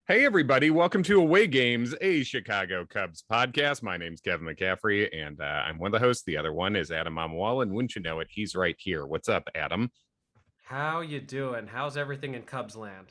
Hey, everybody. Welcome to Away Games, a Chicago Cubs podcast. My name's Kevin McCaffrey, and I'm one of the hosts. The other one is Adam Amwal, and wouldn't you know it, he's right here. What's up, Adam? How you doing? How's everything in Cubs land?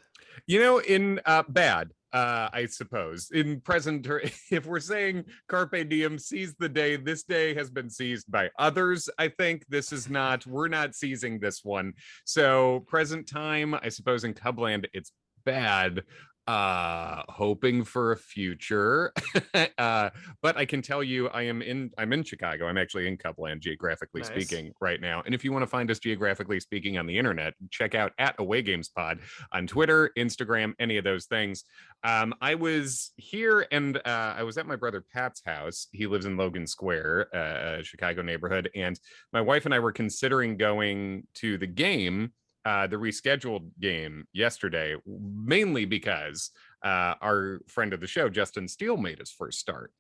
In bad, I suppose. In present, if we're saying Carpe Diem, seize the day, this day has been seized by others. I think this is not, we're not seizing this one. So, present time, I suppose in Cubland, it's bad, hoping for a future. But I can tell you I'm in Chicago. I'm actually in Cubland, geographically Nice. speaking, right now. And if you want to find us geographically speaking on the internet, check out at Away Games Pod on Twitter, Instagram, any of those things. I was here, and I was at my brother Pat's house. He lives in Logan Square, a Chicago neighborhood, and my wife and I were considering going to the game, the rescheduled game yesterday, mainly because our friend of the show, Justin Steele, made his first start.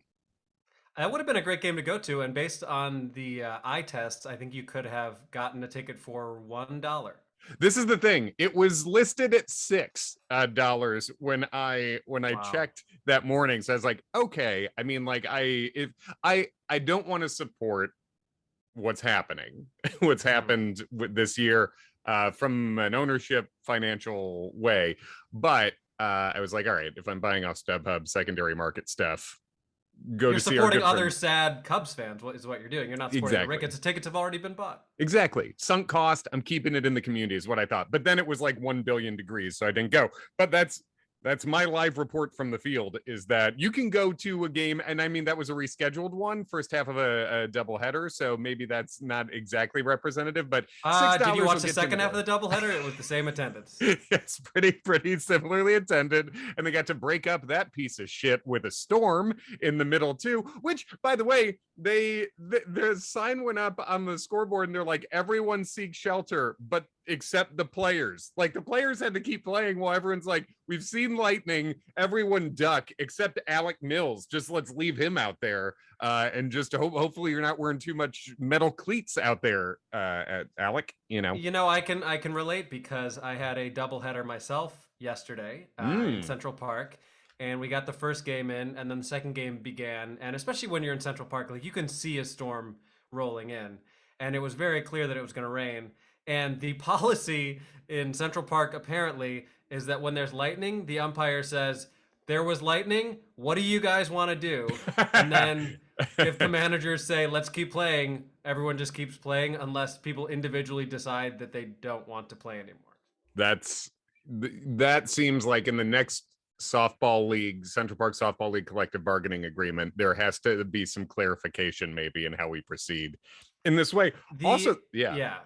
That would have been a great game to go to, and based on the eye tests, I think you could have gotten a ticket for $1. This is the thing. It was listed at $6 when I Wow. checked that morning. So I was like, okay. I mean, like I don't want to support what's happening, what's Mhm. happened with this year from an ownership financial way. But I was like, all right, if I'm buying off StubHub secondary market stuff, go You're to see our supporting good other friend. sad Cubs fans. What is what you're doing? You're not supporting the Exactly. Ricketts. The tickets have already been bought. Exactly. Sunk cost. I'm keeping it in the community is what I thought. But then it was like 1 billion degrees, so I didn't go. But that's my live report from the field is that you can go to a game, and I mean that was a rescheduled one, first half of a doubleheader, so maybe that's not exactly representative, but six Did you dollars will watch the get you in the second half door. of the doubleheader with the same attendance? It's pretty similarly attended, and they got to break up that piece of shit with a storm in the middle too. Which, by the way, the sign went up on the scoreboard, and they're like, "Everyone seek shelter," but except the players. Like the players had to keep playing while everyone's like, "We've seen lightning, everyone duck," except Alec Mills. Just let's leave him out there, and just hopefully you're not wearing too much metal cleats out there, at Alec. You know. I can relate because I had a doubleheader myself yesterday in Mm. Central Park, and we got the first game in, and then the second game began. And especially when you're in Central Park, like you can see a storm rolling in, and it was very clear that it was going to rain. And the policy in Central Park apparently is that when there's lightning, the umpire says, "There was lightning. What do you guys want to do?" And then if the managers say let's keep playing, everyone just keeps playing unless people individually decide that they don't want to play anymore. That's that seems like in the next softball league, Central Park Softball League collective bargaining agreement, there has to be some clarification maybe in how we proceed in this way. Also, The yeah. Yeah.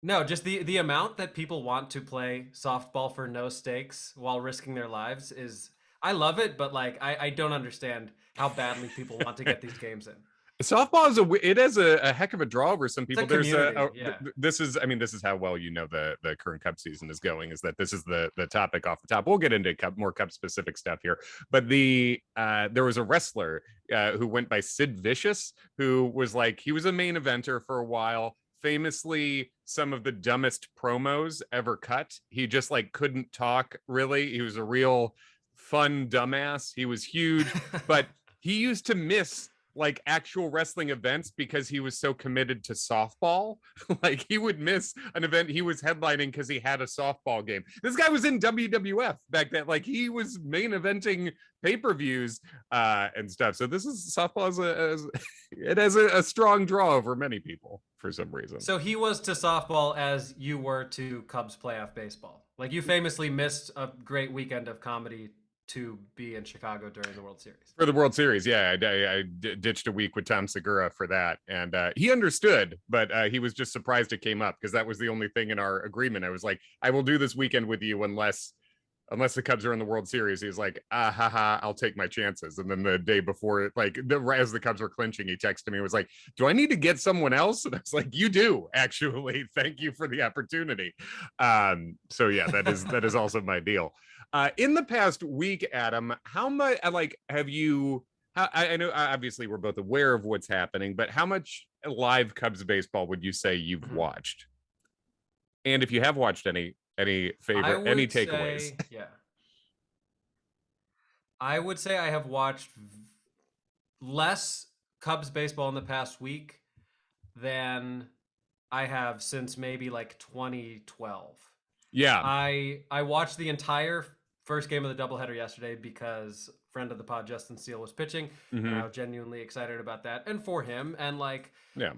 No, just the amount that people want to play softball for no stakes while risking their lives is, I love it, but like I don't understand how badly people want to get these games in. Softball is it has a heck of a draw over some It's a people. There's community, yeah. this is I mean this is how well you know the current Cup season is going, is that this is the topic off the top. We'll get into more Cup specific stuff here, but there was a wrestler who went by Sid Vicious, who was like, he was a main eventer for a while, famously some of the dumbest promos ever cut. He just like couldn't talk really. He was a real fun dumbass. He was huge, but he used to miss like actual wrestling events because he was so committed to softball. Like he would miss an event he was headlining because he had a softball game. This guy was in WWF back then. Like he was main eventing pay-per-views and stuff. So this is softball it has a strong draw over many people for some reason. So he was to softball as you were to Cubs playoff baseball. Like you famously missed a great weekend of comedy to be in Chicago during the World Series. For the World Series, yeah, I ditched a week with Tom Segura for that, and he understood, but he was just surprised it came up because that was the only thing in our agreement. I was like, I will do this weekend with you unless the Cubs are in the World Series. He's like, ha ha, I'll take my chances. And then the day before, like as the Cubs were clinching, he texted me, was like, do I need to get someone else? And I was like, you do actually. Thank you for the opportunity. So yeah, that is also my deal. In the past week, Adam, how much like have you? I know obviously we're both aware of what's happening, but how much live Cubs baseball would you say you've Mhm. watched? And if you have watched any I favorite any would takeaways? say, yeah. I would say I have watched less Cubs baseball in the past week than I have since maybe like 2012. Yeah. I watched the entire first game of the doubleheader yesterday because friend of the pod Justin Steele was pitching, and I Hmm. was genuinely excited about that and for him. And like, Yeah.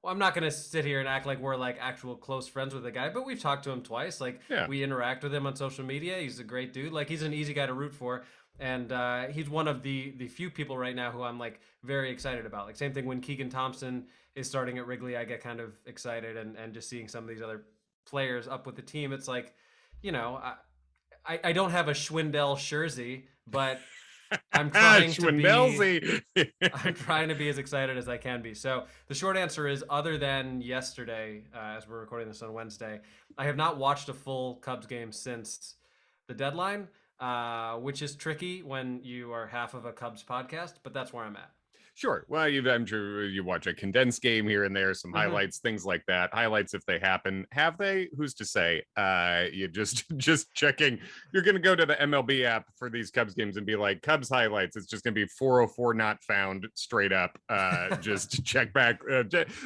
I'm not gonna sit here and act like we're like actual close friends with the guy, but we've talked to him twice. Like, Yeah. we interact with him on social media. He's a great dude. Like, he's an easy guy to root for. And he's one of the few people right now who I'm like very excited about. Like, same thing when Keegan Thompson is starting at Wrigley, I get kind of excited, and just seeing some of these other players up with the team. It's like, you know, I don't have a Schwindel jersey, but I'm trying to be Schwindelzy. I'm trying to be as excited as I can be. So the short answer is, other than yesterday, as we're recording this on Wednesday, I have not watched a full Cubs game since the deadline, which is tricky when you are half of a Cubs podcast, but that's where I'm at. Sure. Well, I'm sure you watch a condensed game here and there, some Mm-hmm. highlights, things like that. Highlights if they happen. Have they? Who's to say? You just checking. You're going to go to the MLB app for these Cubs games and be like, Cubs highlights. It's just going to be 404 not found straight up. Just check back.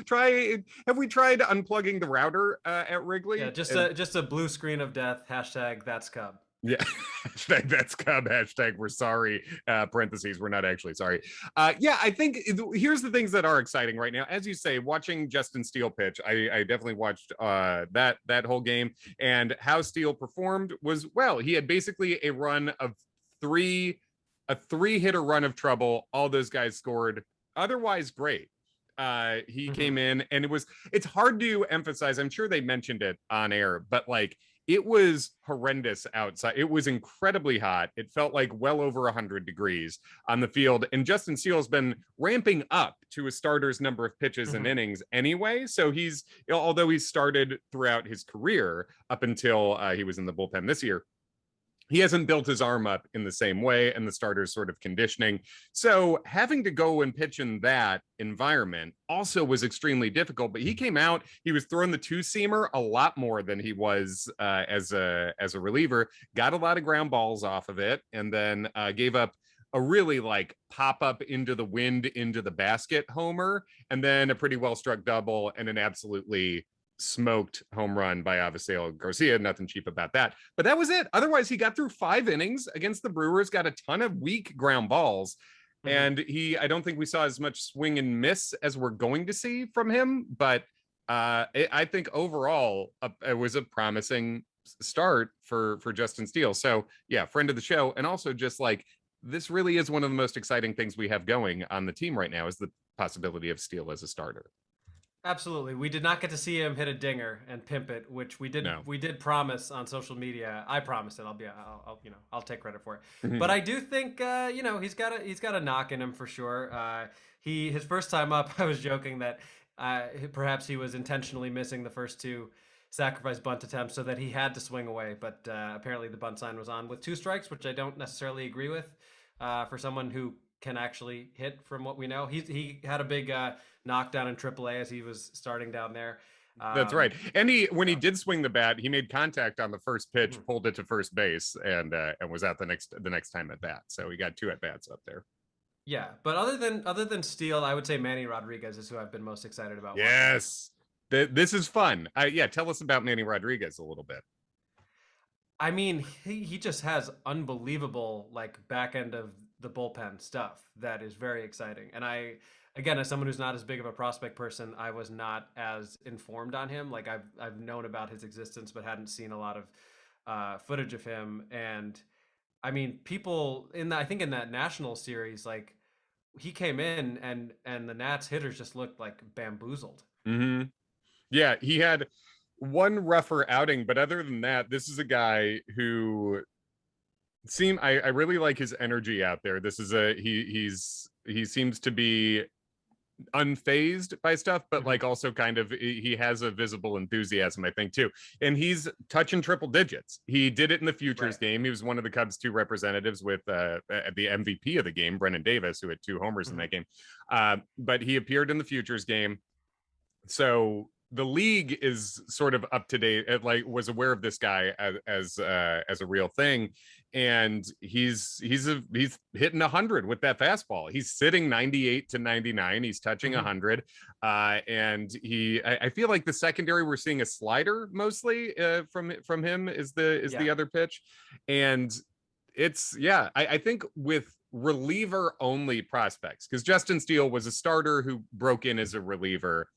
Try. Have we tried unplugging the router at Wrigley? Yeah, just a blue screen of death. Hashtag that's Cub. Yeah, hashtag that's Cub, hashtag we're sorry, parentheses, we're not actually sorry. Yeah, I think here's the things that are exciting right now. As you say, watching Justin Steele pitch, I definitely watched that whole game, and how Steele performed was, well, he had basically a run of a three-hitter run of trouble. All those guys scored. Otherwise, great. He Mm-hmm. came in, and it's hard to emphasize. I'm sure they mentioned it on air, but like, it was horrendous outside. It was incredibly hot. It felt like well over 100 degrees on the field. And Justin Steele's been ramping up to a starter's number of pitches and Mm-hmm. innings anyway. So although he started throughout his career up until he was in the bullpen this year, he hasn't built his arm up in the same way, and the starter's sort of conditioning. So having to go and pitch in that environment also was extremely difficult. But he came out, he was throwing the two-seamer a lot more than he was as a reliever, got a lot of ground balls off of it, and then gave up a really like pop up into the wind, into the basket homer, and then a pretty well struck double and an absolutely smoked home run by Rafael Garcia. Nothing cheap about that. But that was it. Otherwise, he got through 5 innings against the Brewers, got a ton of weak ground balls. Mm-hmm. And I don't think we saw as much swing and miss as we're going to see from him. But I think overall, it was a promising start for Justin Steele. So yeah, friend of the show. And also just like, this really is one of the most exciting things we have going on the team right now, is the possibility of Steele as a starter. Absolutely. We did not get to see him hit a dinger and pimp it, which No. we did promise on social media. I promised it. I'll take credit for it. Mm-hmm. But I do think he's got a knock in him for sure. His first time up, I was joking that perhaps he was intentionally missing the first 2 sacrifice bunt attempts so that he had to swing away, but apparently the bunt sign was on with 2 strikes, which I don't necessarily agree with for someone who can actually hit, from what we know. He had a big knockdown in AAA as he was starting down there. That's right. And when he did swing the bat, he made contact on the first pitch, Mm-hmm. pulled it to first base, and was out the next time at bat. So he got 2 at bats up there. Yeah, but other than Steele, I would say Manny Rodriguez is who I've been most excited about. Yes, this is fun. Yeah, tell us about Manny Rodriguez a little bit. I mean, he just has unbelievable like back end of the bullpen stuff that is very exciting. And again, as someone who's not as big of a prospect person, I was not as informed on him. Like, I've known about his existence, but hadn't seen a lot of footage of him. And I mean, people I think in that national series, like, he came in and the Nats hitters just looked like bamboozled. Mm-hmm. Yeah, he had one rougher outing, but other than that, this is a guy who I really like his energy out there. This is he seems to be unfazed by stuff, but like also kind of, he has a visible enthusiasm, I think, too. And he's touching triple digits. He did it in the futures game. He was one of the Cubs' 2 representatives with the MVP of the game, Brennan Davis, who had 2 homers in that game. But he appeared in the futures game. So the league is sort of up to date, like was aware of this guy as a real thing, and he's hitting 100 with that fastball. He's sitting 98 to 99. He's touching 100, and I feel like the secondary we're seeing a slider mostly from him is the other pitch, and it's I think with reliever only prospects, because Justin Steele was a starter who broke in as a reliever.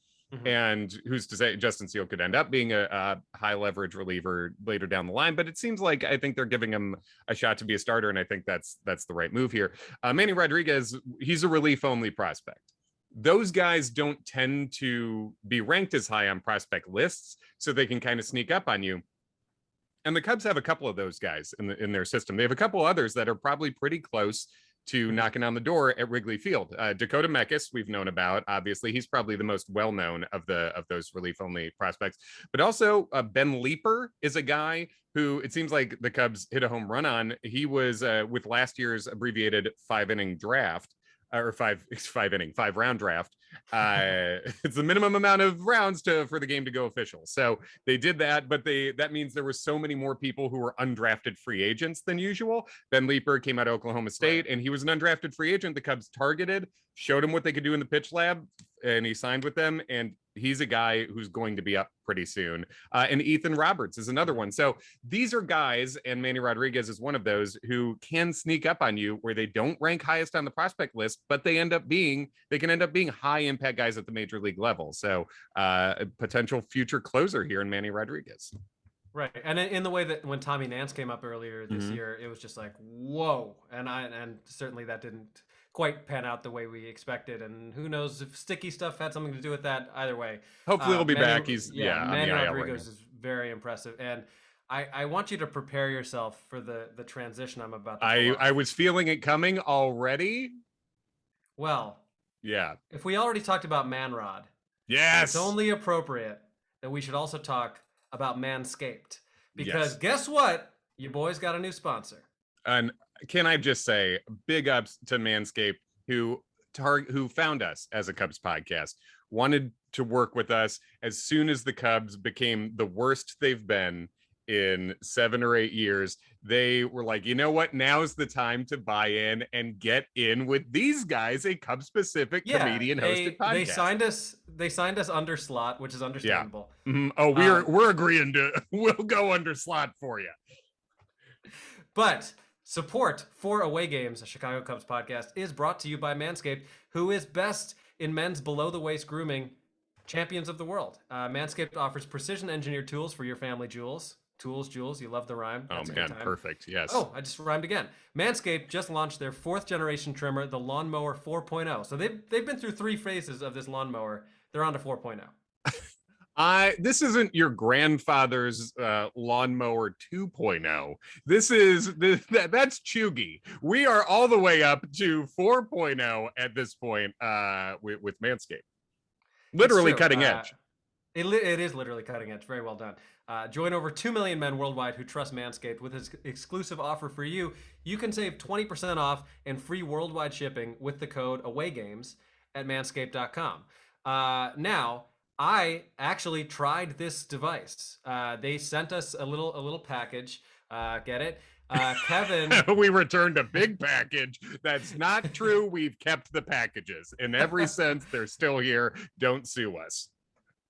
And who's to say Justin Steele could end up being a high leverage reliever later down the line? But it seems like I think they're giving him a shot to be a starter, and I think that's the right move here. Manny Rodriguez, he's a relief only prospect. Those guys don't tend to be ranked as high on prospect lists, so they can kind of sneak up on you. And the Cubs have a couple of those guys in their system. They have a couple others that are probably pretty close to knocking on the door at Wrigley Field. Dakota Mekkes, we've known about. Obviously, he's probably the most well-known of those relief-only prospects. But also, Ben Leeper is a guy who it seems like the Cubs hit a home run on. He was with last year's abbreviated 5-inning draft, or five round draft. It's the minimum amount of rounds for the game to go official. So they did that, but that means there were so many more people who were undrafted free agents than usual. Ben Leeper came out of Oklahoma State, and he was an undrafted free agent. The Cubs targeted, showed him what they could do in the pitch lab, and he signed with them. And he's a guy who's going to be up pretty soon. And Ethan Roberts is another one. So these are guys, and Manny Rodriguez is one of those, who can sneak up on you where they don't rank highest on the prospect list, but they can end up being high impact guys at the major league level. So a potential future closer here in Manny Rodriguez. Right. And in the way that when Tommy Nance came up earlier this year, it was just like, whoa. And certainly that didn't quite pan out the way we expected, and who knows if sticky stuff had something to do with that. Either way, hopefully he'll be back. He's Manny Rodriguez is very impressive, and I want you to prepare yourself for the transition I'm about to I was feeling it coming already. Well, yeah, if we already talked about Manrod, yes, it's only appropriate that we should also talk about Manscaped, because guess what, you boys got a new sponsor. And can I just say big ups to Manscaped, who found us as a Cubs podcast, wanted to work with us as soon as the Cubs became the worst they've been in 7 or 8 years. They were like, you know what? Now's the time to buy in and get in with these guys, a Cubs specific comedian hosted podcast. They signed us under slot, which is understandable. Oh, we're agreeing to, we'll go under slot for you. But support for Away Games, a Chicago Cubs podcast, is brought to you by Manscaped, who is best in men's below-the-waist grooming, champions of the world. Manscaped offers precision-engineered tools for your family jewels. Jewels, you love the rhyme. That's man, perfect, yes. Oh, I just rhymed again. Manscaped just launched their 4th-generation trimmer, the Lawnmower 4.0. So they've been through 3 phases of this lawnmower. They're on to 4.0. This isn't your grandfather's lawnmower 2.0. That's chuggy. We are all the way up to 4.0 at this point with Manscaped. Literally cutting edge. It is literally cutting edge. Very well done. Join over 2 million men worldwide who trust Manscaped with his exclusive offer for you. You can save 20% off and free worldwide shipping with the code AWAYGAMES at manscaped.com. Now, I actually tried this device. They sent us a little package. Get it? Kevin. We returned a big package. That's not true. We've kept the packages. In every sense, they're still here. Don't sue us.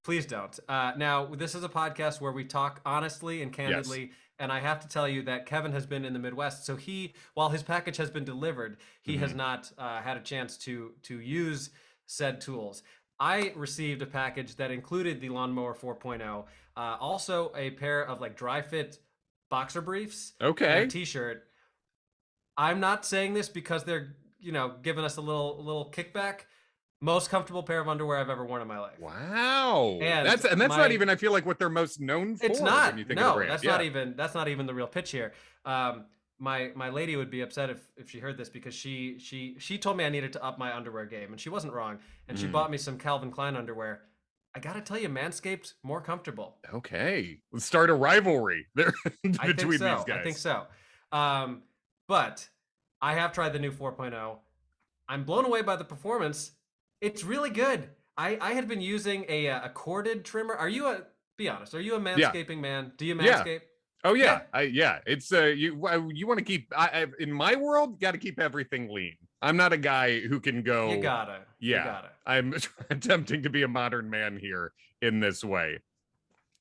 Please don't. Now, this is a podcast where we talk honestly and candidly. Yes. And I have to tell you that Kevin has been in the Midwest. So while his package has been delivered, he has not had a chance to use said tools. I received a package that included the Lawnmower 4.0, also a pair of like dry fit boxer briefs, and a t-shirt. I'm not saying this because they're giving us a little kickback. Most comfortable pair of underwear I've ever worn in my life. Wow, and that's not even, I feel like, what they're most known for. It's not. When you think of the brand. That's not even the real pitch here. My lady would be upset if she heard this, because she told me I needed to up my underwear game, and she wasn't wrong. And she bought me some Calvin Klein underwear. I gotta tell you, Manscaped more comfortable. Okay, let's start a rivalry there between these guys. I think so. But I have tried the new 4.0. I'm blown away by the performance. It's really good. I had been using a corded trimmer. Be honest, are you a Yeah. manscaping man? Do you Yeah. manscape? Oh Yeah, yeah. It's you want to keep in my world, got to keep everything lean. I'm not a guy who can you go, gotta, you yeah. gotta. I'm attempting to be a modern man here in this way.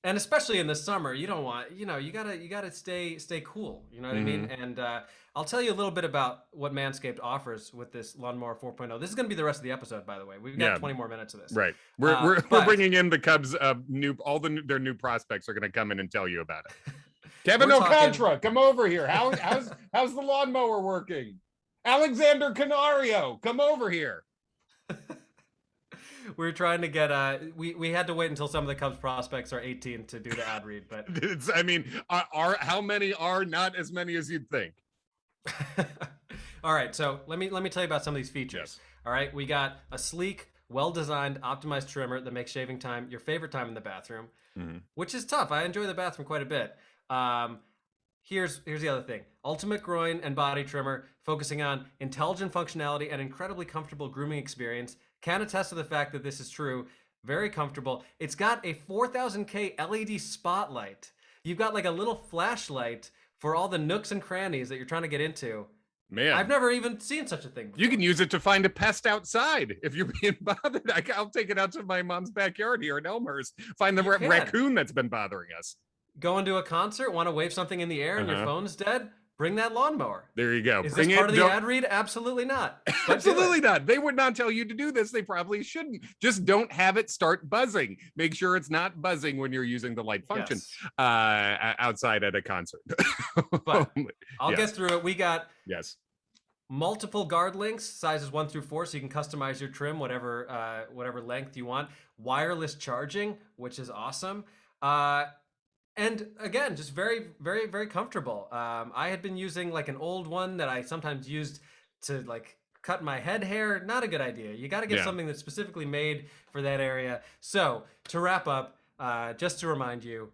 And especially in the summer, you don't want, you gotta stay cool. You know what I mean? Hmm. And I'll tell you a little bit about what Manscaped offers with this Lawnmower 4.0. This is gonna be the rest of the episode, by the way. We've got Yeah, 20 more minutes of this. right. We're But bringing in the Cubs new their new prospects are going to come in and tell you about it. Kevin we're talking. Alcantara, come over here. How's the lawnmower working? Alexander Canario, come over here. We're trying to get we had to wait until some of the Cubs prospects are 18 to do the ad read, but I mean, are how many are not as many as you'd think. all right, so let me tell you about some of these features. Yes. All right, we got a sleek, well-designed, optimized trimmer that makes shaving time your favorite time in the bathroom, which is tough. I enjoy the bathroom quite a bit. Here's the other thing. Ultimate groin and body trimmer, focusing on intelligent functionality and incredibly comfortable grooming experience. Can attest to the fact that this is true. Very comfortable. It's got a 4000K LED spotlight. You've got like a little flashlight for all the nooks and crannies that you're trying to get into. Man, I've never even seen such a thing before. you can use it to find a pest outside if you're being bothered. I'll take it out to my mom's backyard here in Elmhurst. Find the raccoon that's been bothering us. Going to a concert, want to wave something in the air and your phone's dead? Bring that lawnmower. There you go. Is this part of the ad read? Absolutely not. Absolutely not. They would not tell you to do this. They probably shouldn't. Just don't have it start buzzing. Make sure it's not buzzing when you're using the light function outside at a concert. But I'll get through it. We got multiple guard links, sizes 1 through 4, so you can customize your trim, whatever length you want. Wireless charging, which is awesome. And again, just very, very, very comfortable. I had been using like an old one that I sometimes used to like cut my head hair. Not a good idea. You got to get something that's specifically made for that area. So to wrap up, just to remind you,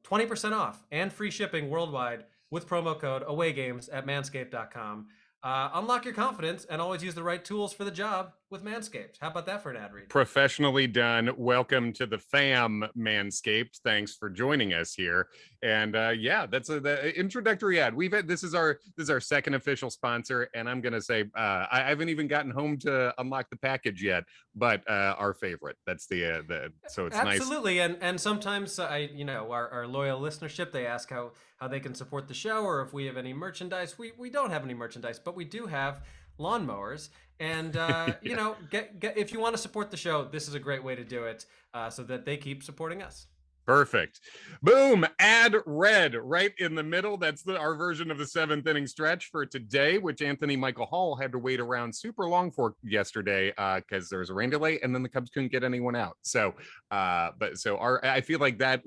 20% off and free shipping worldwide with promo code AWAYGAMES at manscaped.com. Unlock your confidence and always use the right tools for the job with Manscaped. How about that for an ad read? Professionally done. Welcome to the fam, Manscaped. Thanks for joining us here. And that's the introductory ad. This is our second official sponsor, and I'm gonna say I haven't even gotten home to unlock the package yet, but our favorite. That's the so it's absolutely nice. And sometimes our loyal listenership, they ask how they can support the show or if we have any merchandise. We don't have any merchandise, but we do have lawnmowers. And get if you want to support the show, this is a great way to do it, so that they keep supporting us. Perfect. Boom. Ad read right in the middle. That's our version of the 7th inning stretch for today, which Anthony Michael Hall had to wait around super long for yesterday because there was a rain delay and then the Cubs couldn't get anyone out. So, I feel like that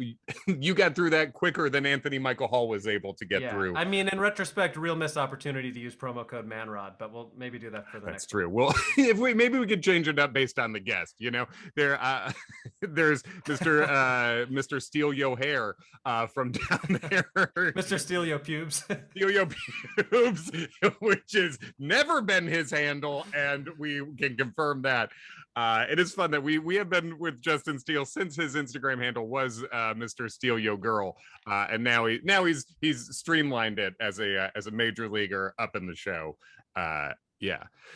you got through that quicker than Anthony Michael Hall was able to get through. I mean, in retrospect, real missed opportunity to use promo code MANROD, but we'll maybe do that for the next. That's true. Well, maybe we could change it up based on the guest. There's Mr. Steele Yo Hair from down there. Mr. Steele Yo Pubes. Steele Yo Pubes, which has never been his handle, and we can confirm that. It is fun that we have been with Justin Steele since his Instagram handle was Mr. Steele Yo Girl, and now he's streamlined it as a major leaguer up in the show.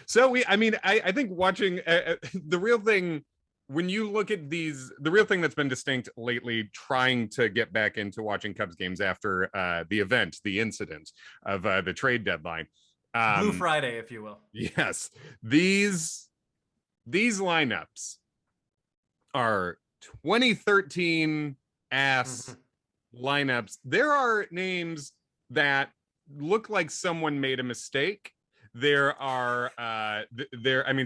So I think watching the real thing. When you look at the real thing that's been distinct lately, trying to get back into watching Cubs games after the incident of the trade deadline. Blue Friday, if you will. Yes. These lineups are 2013 lineups. There are names that look like someone made a mistake. There are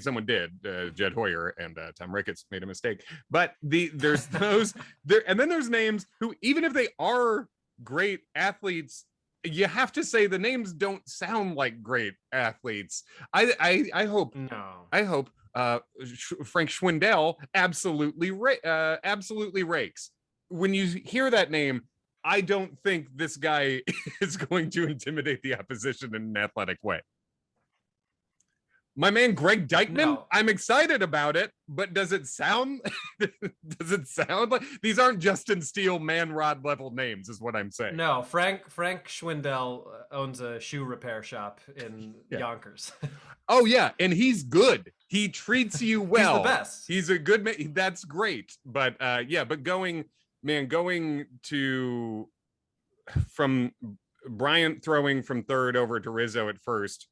someone did. Jed Hoyer and Tom Ricketts made a mistake, but there's those there, and then there's names who, even if they are great athletes, you have to say the names don't sound like great athletes. I hope Frank Schwindel absolutely rakes. When you hear that name, I don't think this guy is going to intimidate the opposition in an athletic way. My man Greg Dykman, No. I'm excited about it, but does it sound like these aren't Justin Steele man rod level names, is what I'm saying. No, Frank Schwindel owns a shoe repair shop in Yeah. Yonkers. Oh yeah, and he's good. He treats you well. He's the best. He's a good man. That's great. But but going to from Bryant throwing from third over to Rizzo at first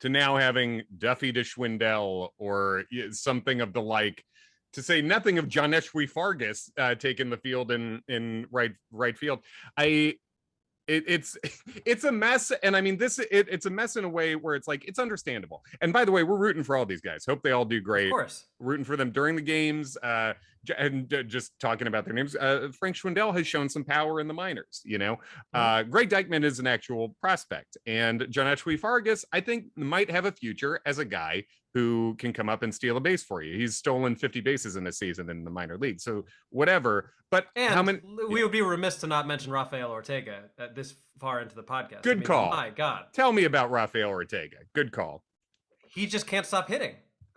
to now having Duffy to Schwindel or something of the like, to say nothing of Joneshwi Fargas taking the field in right field. It's a mess, and I mean it's a mess in a way where it's like it's understandable. And by the way, we're rooting for all these guys. Hope they all do great. Of course, rooting for them during the games. And just talking about their names, Frank Schwindel has shown some power in the minors. Greg Dykman is an actual prospect, and Joneshwi Fargas, I think, might have a future as a guy who can come up and steal a base for you. He's stolen 50 bases in a season in the minor league, so whatever. But and how many? We would be remiss to not mention Rafael Ortega this far into the podcast. Good call. My God, tell me about Rafael Ortega. Good call. He just can't stop hitting.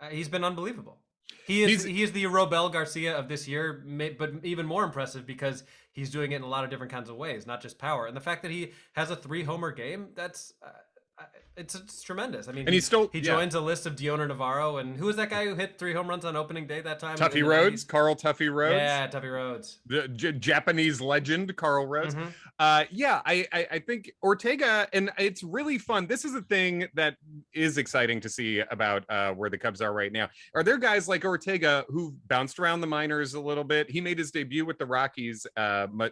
He's been unbelievable. He is the Robel Garcia of this year, but even more impressive because he's doing it in a lot of different kinds of ways, not just power. And the fact that he has a 3-homer game, that's it's tremendous. I mean, and he joins a list of Dioner Navarro, and who was that guy who hit 3 home runs on opening day that time? Tuffy Rhodes, Carl Tuffy Rhodes. Yeah, Tuffy Rhodes, the Japanese legend, Carl Rhodes. Mm-hmm. I think Ortega, and it's really fun. This is a thing that is exciting to see about where the Cubs are right now. Are there guys like Ortega who bounced around the minors a little bit? He made his debut with the Rockies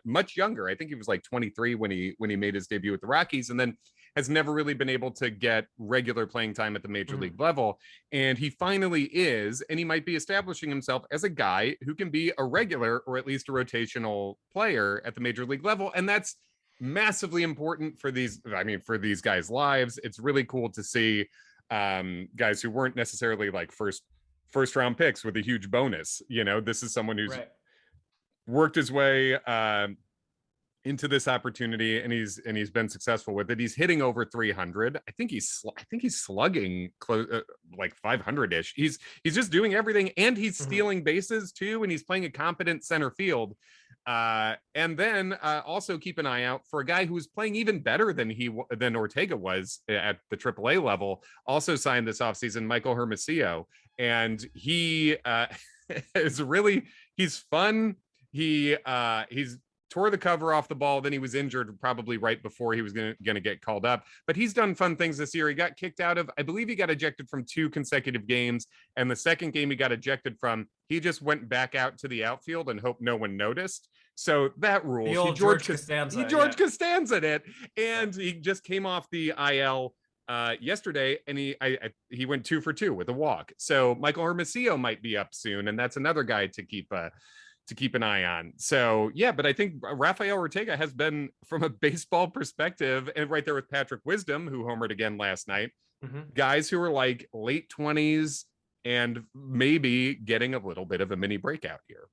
much younger. I think he was like 23 when he made his debut with the Rockies, and then has never really been able to get regular playing time at the major league level. And he finally is, and he might be establishing himself as a guy who can be a regular or at least a rotational player at the major league level. And that's massively important for these guys' lives. It's really cool to see guys who weren't necessarily like first round picks with a huge bonus. This is someone who's worked his way into this opportunity, and he's been successful with it. He's hitting over 300. I think he's slugging close like 500-ish. He's just doing everything, and he's stealing bases too, and he's playing a competent center field. And then also keep an eye out for a guy who's playing even better than Ortega was at the AAA level. Also signed this offseason, Michael Hermosillo, and he he's fun. He's tore the cover off the ball, then he was injured probably right before he was going to get called up. But he's done fun things this year. He got kicked out of, I believe he got ejected from 2 consecutive games, and the second game he got ejected from, he just went back out to the outfield and hoped no one noticed. So that rules. The old George Costanza. Costanza'd it, and he just came off the IL yesterday, and he went 2 for 2 with a walk. So Michael Hermosillo might be up soon, and that's another guy to keep an eye on. So yeah, but I think Rafael Ortega has been, from a baseball perspective, and right there with Patrick Wisdom, who homered again last night, guys who are like late 20s and maybe getting a little bit of a mini breakout here.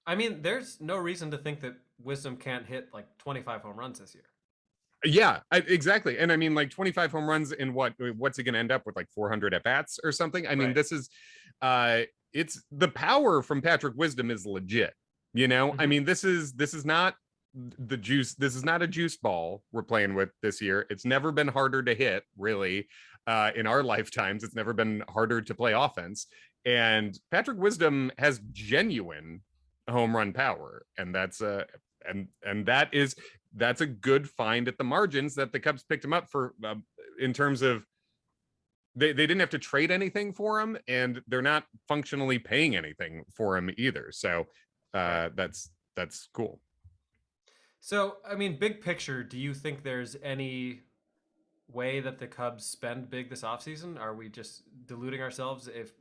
I mean, there's no reason to think that Wisdom can't hit like 25 home runs this year. Yeah, exactly. And I mean, like 25 home runs in what's he going to end up with, like 400 at bats or something? I mean, this is it's the power from Patrick Wisdom is legit. I mean, this is not the juice. This is not a juice ball we're playing with this year. It's never been harder to hit, really, in our lifetimes. It's never been harder to play offense. And Patrick Wisdom has genuine home run power, and that's a good find at the margins that the Cubs picked him up for, in terms of they didn't have to trade anything for him, and they're not functionally paying anything for him either. So that's cool. So, I mean, big picture, do you think there's any way that the Cubs spend big this offseason? Are we just deluding ourselves if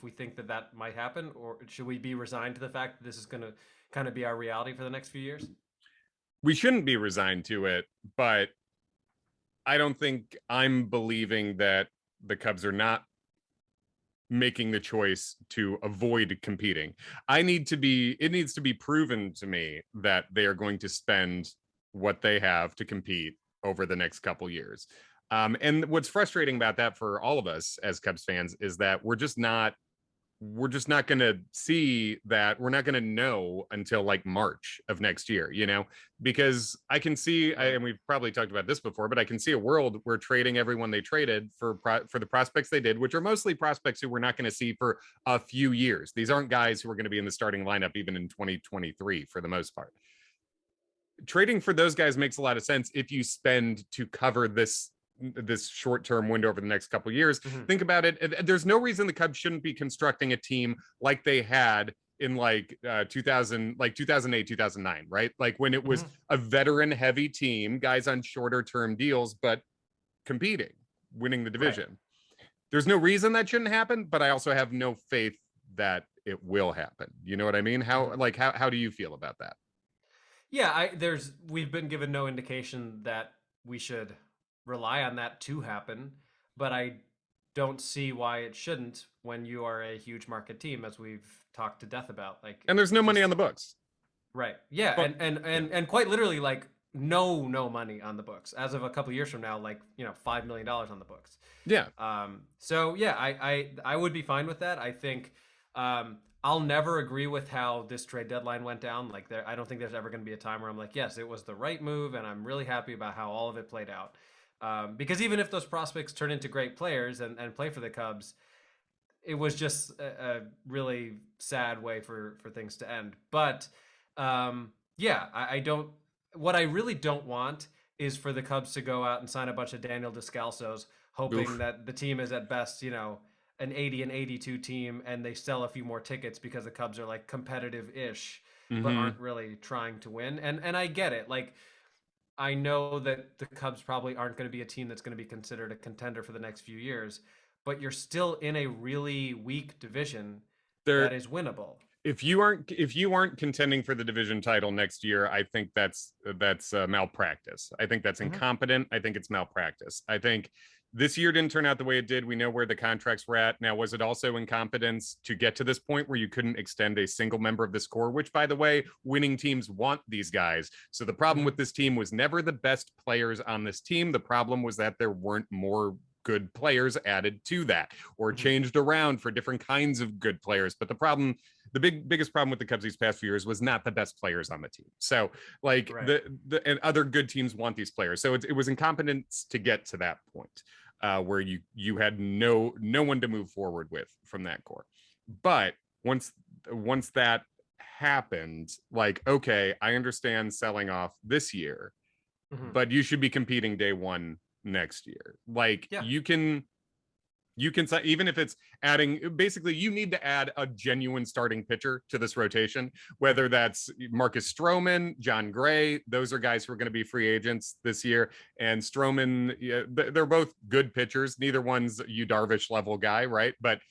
we think that might happen, or should we be resigned to the fact that this is going to kind of be our reality for the next few years? We shouldn't be resigned to it, but I don't think I'm believing that the Cubs are not making the choice to avoid competing. It needs to be proven to me that they are going to spend what they have to compete over the next couple years. And what's frustrating about that for all of us as Cubs fans is that we're just not going to see that. We're not going to know until like March of next year, because I can see, and we've probably talked about this before, but I can see a world where trading everyone they traded for the prospects they did, which are mostly prospects who we're not going to see for a few years. These aren't guys who are going to be in the starting lineup even in 2023 for the most part. Trading for those guys makes a lot of sense if you spend to cover this short-term window over the next couple of years. Think about it. There's no reason the Cubs shouldn't be constructing a team like they had in 2008, 2009, right? Like when it was a veteran heavy team, guys on shorter term deals, but competing, winning the division. Right. There's no reason that shouldn't happen, but I also have no faith that it will happen. You know what I mean? How do you feel about that? Yeah, we've been given no indication that we should rely on that to happen, but I don't see why it shouldn't when you are a huge market team, as we've talked to death about. And there's no money on the books. Right. Yeah, but, and quite literally, like no money on the books as of a couple of years from now, like $5 million on the books. Yeah. So yeah, I would be fine with that. I think I'll never agree with how this trade deadline went down. Like I don't think there's ever going to be a time where I'm like, yes, it was the right move, and I'm really happy about how all of it played out. Because even if those prospects turn into great players and play for the Cubs, it was just a really sad way for things to end. But yeah, I don't. What I really don't want is for the Cubs to go out and sign a bunch of Daniel Descalsos, hoping that the team is at best, an 80 and 82 team, and they sell a few more tickets because the Cubs are like competitive-ish, but aren't really trying to win. And I get it. Like, I know that the Cubs probably aren't going to be a team that's going to be considered a contender for the next few years, but you're still in a really weak division that is winnable. If you aren't contending for the division title next year, I think that's malpractice. I think that's incompetent. I think it's malpractice. I think this year didn't turn out the way it did. We know where the contracts were at. Now, was it also incompetence to get to this point where you couldn't extend a single member of this core, which, by the way, winning teams want these guys. So the problem with this team was never the best players on this team. The problem was that there weren't more good players added to that or changed around for different kinds of good players. But the biggest problem with the Cubs these past few years was not the best players on the team. So and other good teams want these players. So it was incompetence to get to that point. Where you had no one to move forward with from that core. But once that happened, like, okay, I understand selling off this year, but you should be competing day one next year. Like, you can even if it's adding, basically you need to add a genuine starting pitcher to this rotation, whether that's Marcus Stroman, John Gray. Those are guys who are going to be free agents this year. And Stroman, they're both good pitchers. Neither one's Yu Darvish level guy, right? But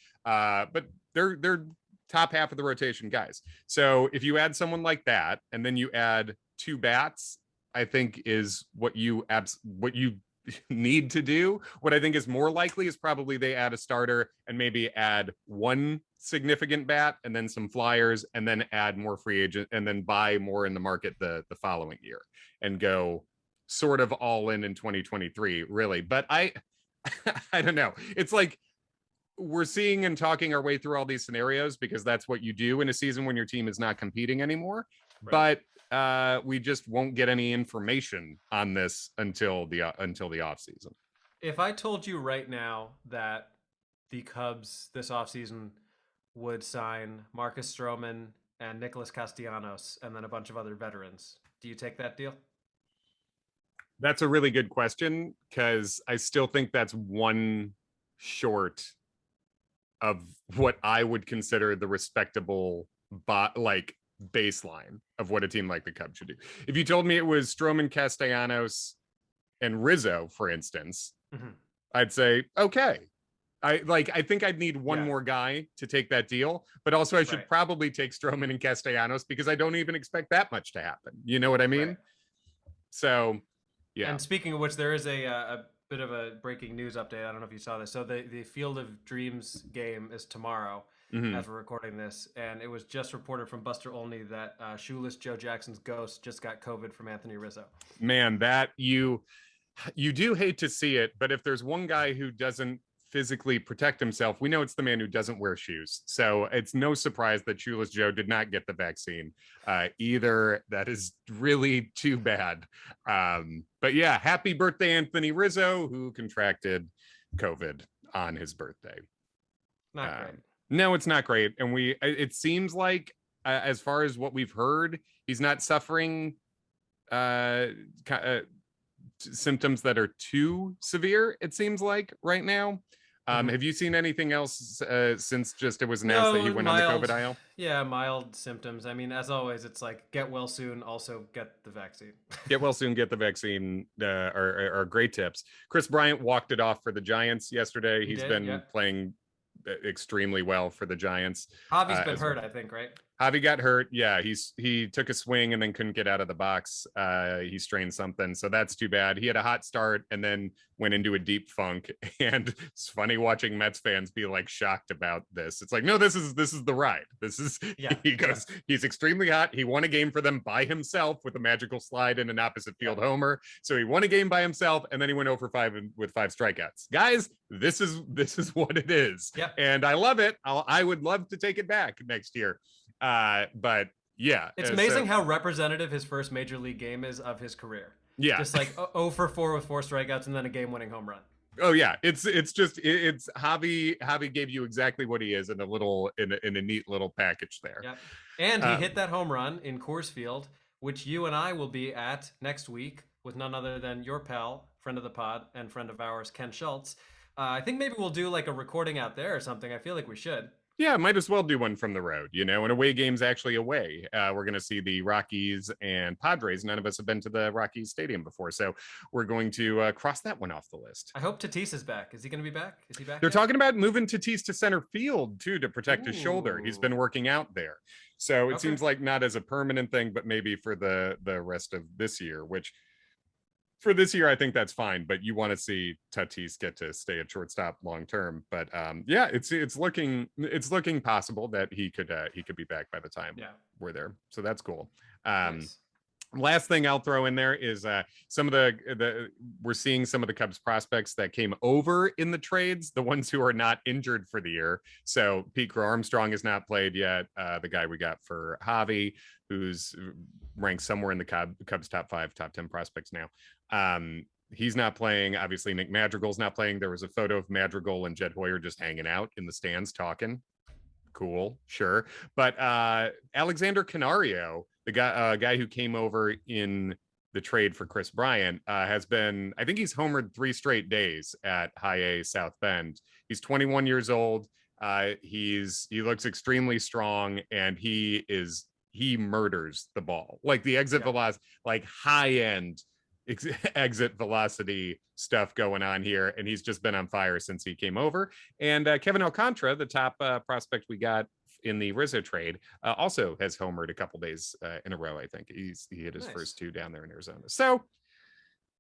they're top half of the rotation guys. So if you add someone like that, and then you add two bats, I think is what you need to do. What I think is more likely is probably they add a starter and maybe add one significant bat and then some flyers and then add more free agent and then buy more in the market the following year and go sort of all in 2023, really. But I don't know. It's like we're seeing and talking our way through all these scenarios because that's what you do in a season when your team is not competing anymore. Right. But we just won't get any information on this until the offseason. If I told you right now that the Cubs this offseason would sign Marcus Stroman and Nicholas Castellanos and then a bunch of other veterans, do you take that deal? That's a really good question because I still think that's one short of what I would consider the respectable baseline of what a team like the Cubs should do. If you told me it was Stroman, Castellanos, and Rizzo, for instance, I'd say, okay. I think I'd need one more guy to take that deal, but also I should probably take Stroman and Castellanos because I don't even expect that much to happen. You know what I mean? Right. So, yeah. And speaking of which, there is a bit of a breaking news update. I don't know if you saw this. So the Field of Dreams game is tomorrow as we're recording this. And it was just reported from Buster Olney that shoeless Joe Jackson's ghost just got COVID from Anthony Rizzo. Man, You do hate to see it, but if there's one guy who doesn't physically protect himself, we know it's the man who doesn't wear shoes. So it's no surprise that Shoeless Joe did not get the vaccine either. That is really too bad. But yeah, happy birthday, Anthony Rizzo, who contracted COVID on his birthday. Not great. No, it's not great. And it seems like, as far as what we've heard, he's not suffering symptoms that are too severe, it seems like, right now. Have you seen anything else since just it was announced that he went mild, on the COVID aisle? Yeah, mild symptoms. I mean, as always, it's like get well soon, also get the vaccine. Get well soon, get the vaccine are great tips. Chris Bryant walked it off for the Giants yesterday. He's been playing extremely well for the Giants. Javi's been hurt, I think, right? Javi got hurt. Yeah, he took a swing and then couldn't get out of the box. He strained something, so that's too bad. He had a hot start and then went into a deep funk. And it's funny watching Mets fans be like shocked about this. It's like, no, this is the ride. This is he goes. He's extremely hot. He won a game for them by himself with a magical slide and an opposite field homer. So he won a game by himself, and then he went 0 for 5 with 5 strikeouts. Guys, this is what it is. Yep. And I love it. I would love to take it back next year. But yeah, it's amazing how representative his first major league game is of his career. Yeah, just like 0 for 4 with 4 strikeouts and then a game-winning home run. Oh yeah, it's Javi. Javi gave you exactly what he is in a neat little package there. Yep. And he hit that home run in Coors Field, which you and I will be at next week with none other than your pal, friend of the pod, and friend of ours, Ken Schultz. I think maybe we'll do like a recording out there or something. I feel like we should. Yeah, might as well do one from the road, and away game's actually away. We're going to see the Rockies and Padres. None of us have been to the Rockies Stadium before, so we're going to cross that one off the list. I hope Tatis is back. Is he going to be back? Is he back? They're talking about moving Tatis to center field, too, to protect his shoulder. He's been working out there. So it seems like not as a permanent thing, but maybe for the rest of this year, which... For this year, I think that's fine, but you want to see Tatis get to stay at shortstop long term. But yeah, it's looking possible that he could be back by the time we're there. So that's cool. Nice. Last thing I'll throw in there is some of we're seeing some of the Cubs prospects that came over in the trades, the ones who are not injured for the year. So Pete Crow Armstrong has not played yet. The guy we got for Javi, who's ranked somewhere in the Cubs top 5, top 10 prospects now. He's not playing. Obviously, Nick Madrigal's not playing. There was a photo of Madrigal and Jed Hoyer just hanging out in the stands talking. Cool, sure. But Alexander Canario, the guy who came over in the trade for Chris Bryant, has been, I think he's homered 3 straight days at High A South Bend. He's 21 years old. He looks extremely strong, and he murders the ball. Like the exit velocity, like high end exit velocity stuff going on here, and he's just been on fire since he came over. And Kevin Alcantara, the top prospect we got in the Rizzo trade, also has homered a couple days in a row. I think he hit his first 2 down there in Arizona. So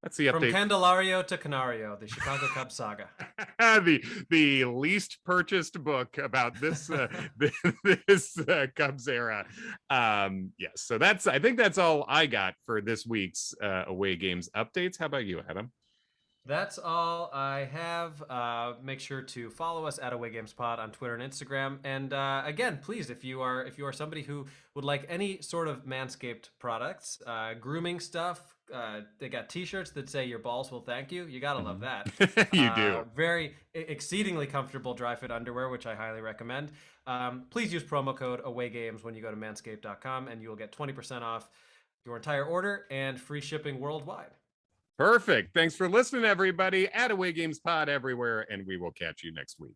that's the update. From Candelario to Canario, the Chicago Cubs saga. the least purchased book about this this Cubs era. Yes, so I think that's all I got for this week's away games updates. How about you, Adam? That's all I have. Make sure to follow us at Away Games Pod on Twitter and Instagram. And again, please, if you are somebody who would like any sort of Manscaped products, grooming stuff, they got T-shirts that say "Your balls will thank you." You gotta love that. You do. Very exceedingly comfortable dry fit underwear, which I highly recommend. Please use promo code AwayGames when you go to manscaped.com, and you will get 20% off your entire order and free shipping worldwide. Perfect. Thanks for listening, everybody. At Away Games Pod everywhere, and we will catch you next week.